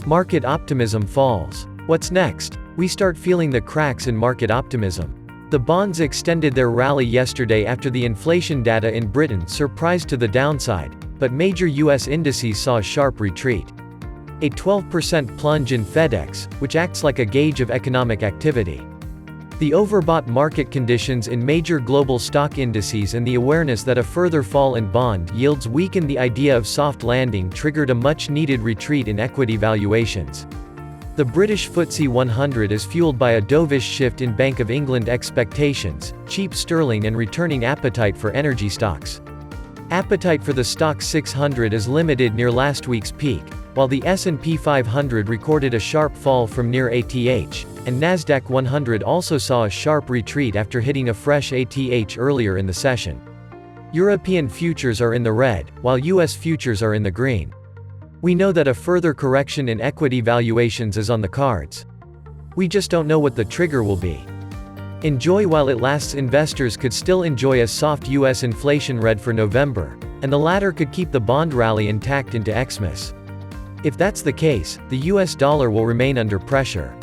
Market optimism falls. What's next? We start feeling the cracks in market optimism. The bonds extended their rally yesterday after the inflation data in Britain surprised to the downside, but major US indices saw a sharp retreat. A 12% plunge in FedEx, which acts like a gauge of economic activity. The overbought market conditions in major global stock indices and the awareness that a further fall in bond yields weakened the idea of soft landing triggered a much-needed retreat in equity valuations. The British FTSE 100 is fueled by a dovish shift in Bank of England expectations, cheap sterling and returning appetite for energy stocks. Appetite for the stock 600 is limited near last week's peak, while the S&P 500 recorded a sharp fall from near ATH, and Nasdaq 100 also saw a sharp retreat after hitting a fresh ATH earlier in the session. European futures are in the red, while US futures are in the green. We know that a further correction in equity valuations is on the cards. We just don't know what the trigger will be. Enjoy while it lasts. Investors could still enjoy a soft US inflation read for November, and the latter could keep the bond rally intact into Xmas. If that's the case, the US dollar will remain under pressure.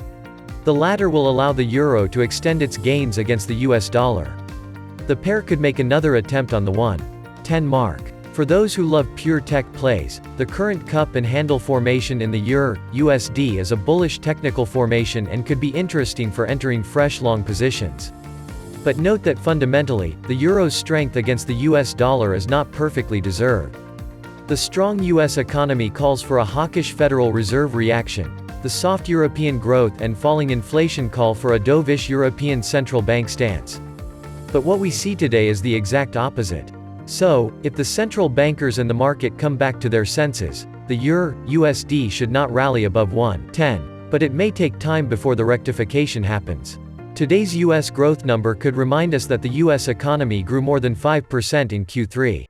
The latter will allow the euro to extend its gains against the US dollar. The pair could make another attempt on the 1.10 mark. For those who love pure tech plays, the current cup and handle formation in the EUR/USD is a bullish technical formation and could be interesting for entering fresh long positions. But note that fundamentally, the euro's strength against the US dollar is not perfectly deserved. The strong US economy calls for a hawkish Federal Reserve reaction. The soft European growth and falling inflation call for a dovish European Central Bank stance. But what we see today is the exact opposite. So, if the central bankers and the market come back to their senses, the EUR/USD should not rally above 1.10, but it may take time before the rectification happens. Today's US growth number could remind us that the US economy grew more than 5% in Q3.